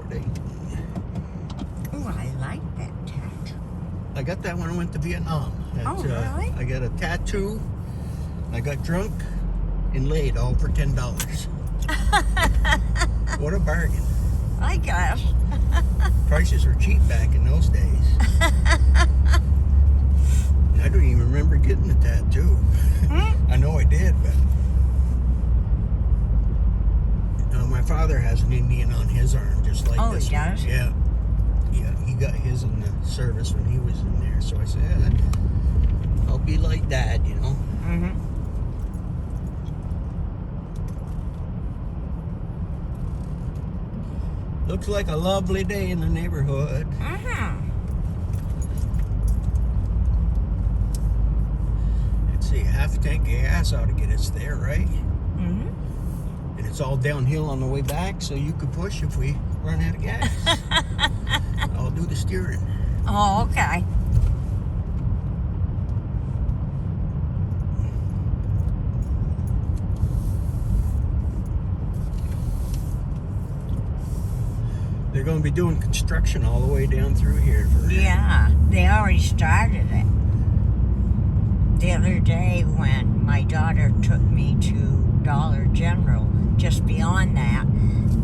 day. Oh, I like that tattoo. I got that when I went to Vietnam. Oh, really? I got a tattoo. I got drunk and laid all for $10. What a bargain. I guess. Prices were cheap back in those days. I don't even remember getting the tattoo. I know I did, but my father has an Indian on his arm, just like this. Oh, he does? Yeah, he got his in the service when he was in there. So I said, I'll be like that, you know. Mm-hmm. Looks like a lovely day in the neighborhood. Let's see, half a tank of gas ought to get us there, right? Mm-hmm. And it's all downhill on the way back, so you could push if we run out of gas. I'll do the steering. Oh, okay. They're going to be doing construction all the way down through here. Yeah, they already started it. The other day when my daughter took me to Dollar General, just beyond that,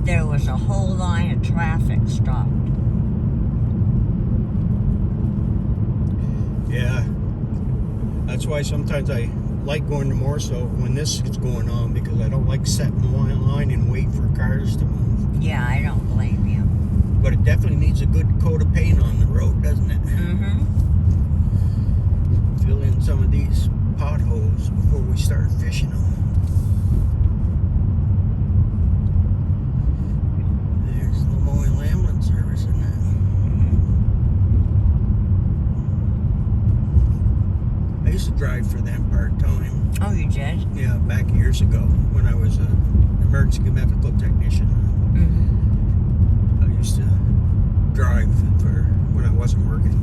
there was a whole line of traffic stopped. Yeah. That's why sometimes I like going to Morso when this is going on, because I don't like sitting in line and wait for cars to move. Yeah, I don't blame you. But it definitely needs a good coat of paint on the road, doesn't it? Mm-hmm. Fill in some of these potholes before we start fishing them. There's the Moyle ambulance service in that. I used to drive for them part-time. Oh, you did? Yeah, back years ago when I was an emergency medical technician. Mm-hmm. I used to drive for when I wasn't working.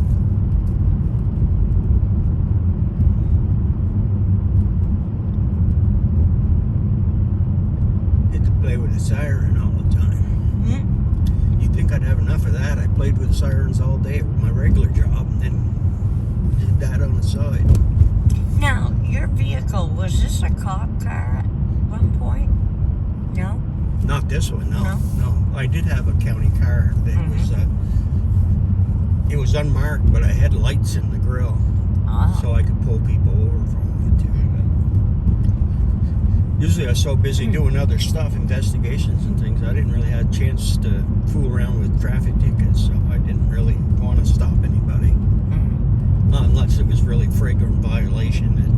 Get to play with the siren all the time. Mm-hmm. You'd think I'd have enough of that. I played with sirens all day with my regular job, and then did that on the side. Now, your vehicle, was this a cop car at one point? No? Not this one, no. No? No. I did have a county car that was, it was unmarked, but I had lights in the grill, Oh. so I could pull people over from it too. Usually I was so busy doing other stuff, investigations and things, I didn't really have a chance to fool around with traffic tickets, so I didn't really want to stop anybody. Mm-hmm. Unless it was really flagrant violation that,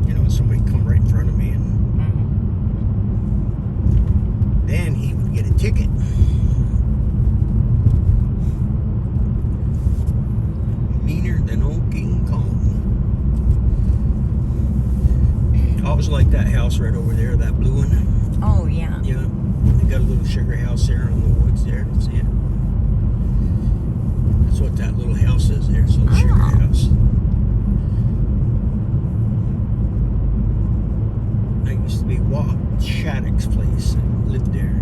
you know, somebody come right in front of me and then he would get a ticket. Meaner than old King Kong. I always like that house right over there, that blue one. Oh, yeah. Yeah, they got a little sugar house there in the woods there. See it? That's what that little house is there. It's a little sugar house. That used to be Walt Shattuck's place. I lived there.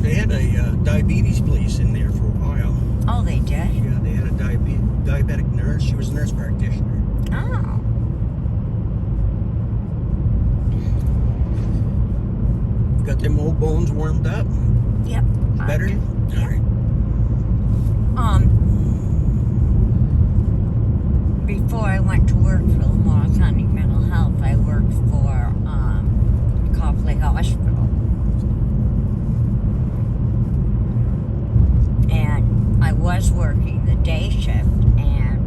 They had a diabetes place in there for a while. Oh, they did? Yeah, they had a diabetic nurse. She was a nurse practitioner. Oh. Got them old bones warmed up? Yep. Better? Yeah. All right. Before I went to work for Lamar County Mental Health, I worked for Copley Hospital. And I was working the day shift, and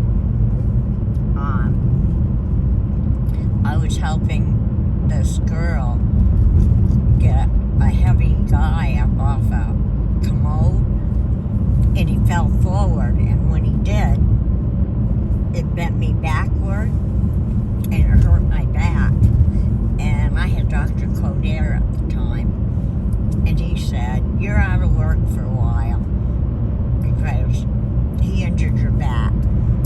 I was helping this girl get a heavy guy up off a commode, and he fell forward, and when he did, it bent me backward, and it hurt my back. And I had Dr. Coder at the time, and he said, "You're out of work for a while because he injured your back."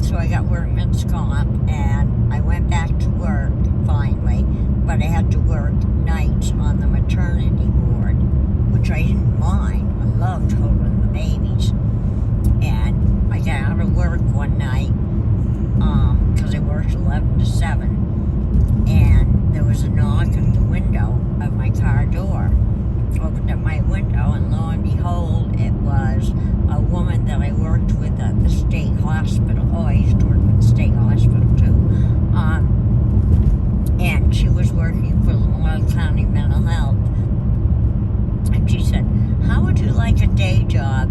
So I got workman's comp, and I went back to work finally, but I had to work nights on the maternity ward, which I didn't mind. I loved holding the babies. And I got out of work one night, because I worked 11 to 7, and there was a knock at the window of my car door. Opened up my window, and lo and behold, it was a woman that I worked with at the state hospital. Oh, I used to work with the state hospital too. And she was working for Vermont County Mental Health. And she said, "How would you like a day job?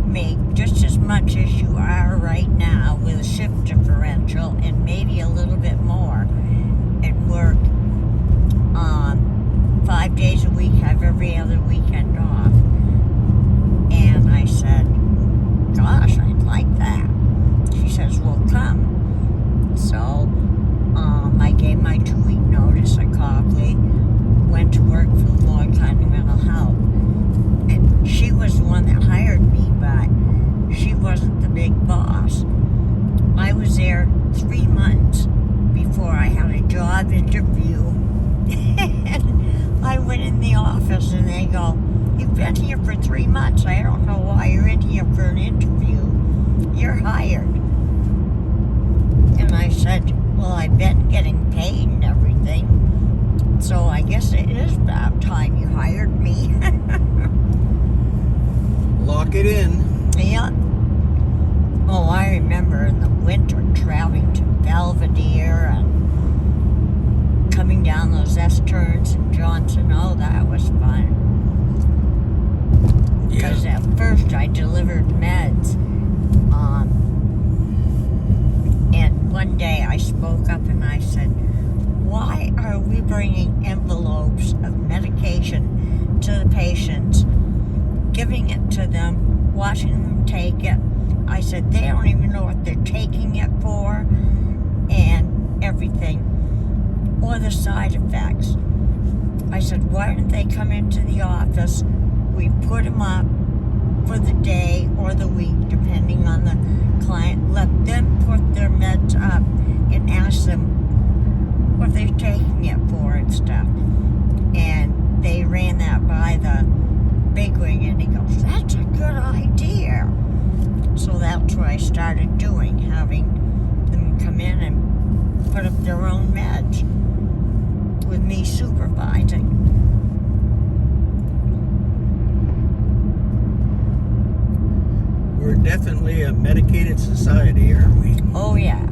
Make just as much as you are right now with a shift differential and maybe a little bit more, and work 5 days a week, have every other weekend off." And I said, "Gosh, I'd like that." She says, "Well, come." So I gave my 2-week notice at Copley, went to work for the Lord County Mental Health. And she was the one that hired me, but she wasn't the big boss. I was there 3 months before I had a job interview. And I went in the office and they go, "You've been here for 3 months. I don't know why you're in here for an interview. You're hired." And I said, "Well, I've been getting paid and everything, so I guess it is about time you hired me." Lock it in. Yeah. Oh, I remember in the winter traveling to Belvedere and coming down those S-turns in Johnson. Oh, that was fun. Because at first I delivered meds. And one day I spoke up and I said, "Why are we bringing envelopes of medication to the patients, giving it to them, watching them take it?" I said, "They don't even know what they're taking it for, and everything, or the side effects." I said, "Why don't they come into the office? We put them up for the day or the week, depending on the client. Let them put their meds up and ask them what they're taking it for and stuff." And they ran that by the bigwig, and he goes, "That's a good idea." So that's what I started doing, having them come in and put up their own meds with me supervising. We're definitely a medicated society, aren't we? Oh, yeah.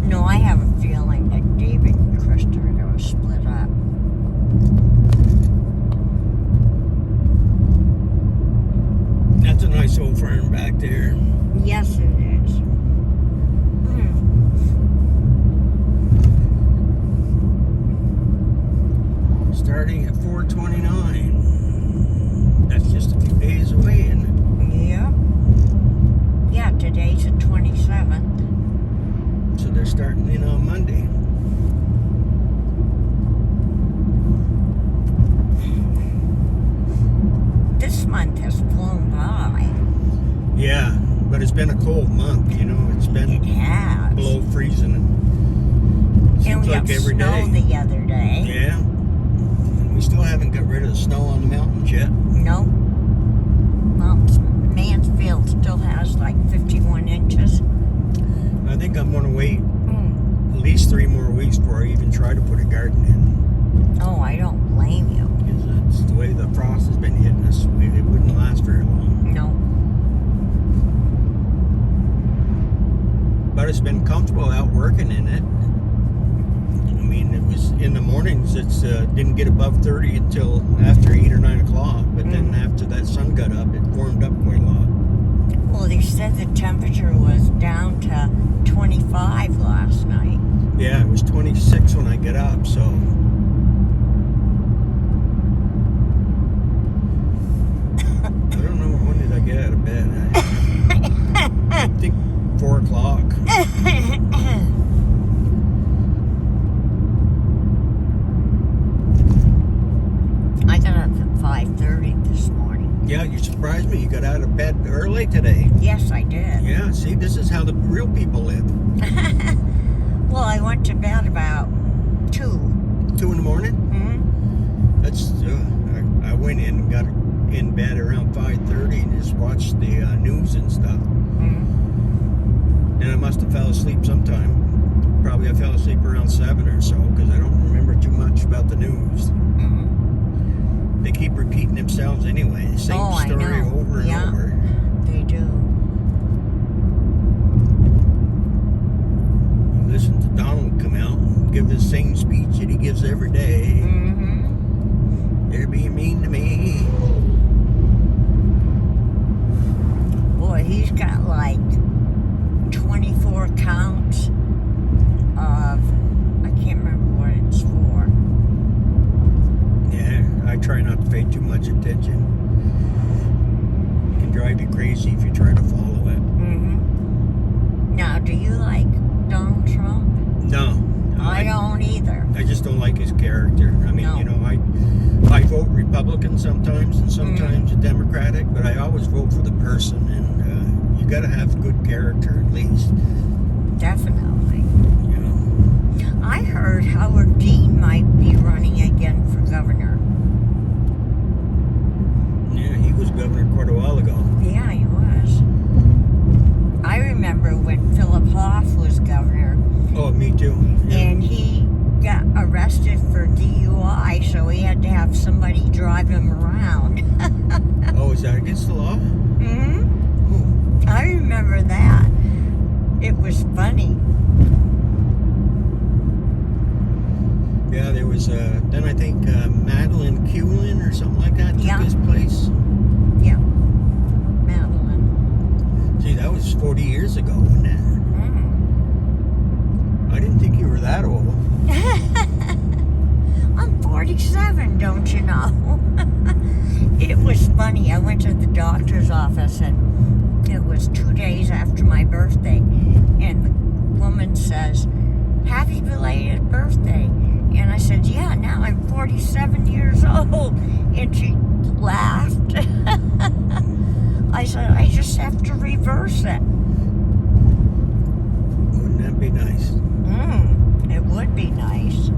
No, I have a feeling that David and Krista are going to split up. That's a nice old farm back there. Yes, it is. Starting at 4:29. That's just a few days away, isn't it? Yep. Yeah, today's the 27th. So they're starting in on Monday. This month has flown by. Yeah, but it's been a cold month, you know. It's been It has. below freezing. And Seems we like got every snow day. the other day. Yeah. And we still haven't got rid of the snow on the mountains yet. Nope. Well, Mansfield still has like 51 inches. I think I'm going to wait at least 3 more weeks before I even try to put a garden in. Oh, I don't blame you. Because that's the way the frost has been hitting us. It wouldn't last very long. No. But it's been comfortable out working in it. I mean, it was in the mornings, it's didn't get above 30 until after 8 or 9 o'clock. But then after that sun got up, it warmed up quite a lot. Well, they said the temperature was down to 25 last night. Yeah, it was 26 when I got up, so. I don't know, when did I get out of bed? I think 4 o'clock. I got up at 5:30 this morning. Yeah, you surprised me. You got out of bed early today. Yes, I did. Yeah, see, this is how the real people live. Well, I went to bed about 2. 2 in the morning? Mm-hmm. That's, I went in and got in bed around 5:30 and just watched the news and stuff. Mm-hmm. And I must have fell asleep sometime. Probably I fell asleep around 7 or so because I don't remember too much about the news. Mm-hmm. They keep repeating themselves anyway. The same story over and over. They do. You listen to Donald come out and give the same speech that he gives every day. Mm-hmm. They're being mean to me. Boy, he's got like 24 counts of, I can't remember what it's for. Yeah, I try not to pay too much attention. It can drive you crazy if you try to follow it. Mm-hmm. Now, do you like Donald Trump? No. I don't either. I just don't like his character. I mean, No. you know, I vote Republican sometimes and sometimes Democratic, but I always vote for the person, and you got to have good character at least. Definitely. You know. I heard Howard Dean might be running again for governor. Yeah, he was governor quite a while ago. Yeah, he was. I remember when Philip Hoff was governor, Oh, me too. Yeah. and he got arrested for DUI, so he had to have somebody drive him around. Oh, is that against the law? Hmm. Oh. I remember that. It was funny. Yeah, there was, then I think Madeline Cullen or something like that took Yeah. his place. Yeah. Madeline. Gee, that was 40 years ago, wasn't it? I didn't think you were that old. I'm 47, don't you know? It was funny. I went to the doctor's office, and it was 2 days after my birthday, and the woman says, "Happy belated birthday." And I said, "Yeah, now I'm 47 years old." And she laughed. I said, "I just have to reverse it." Wouldn't that be nice? It would be nice.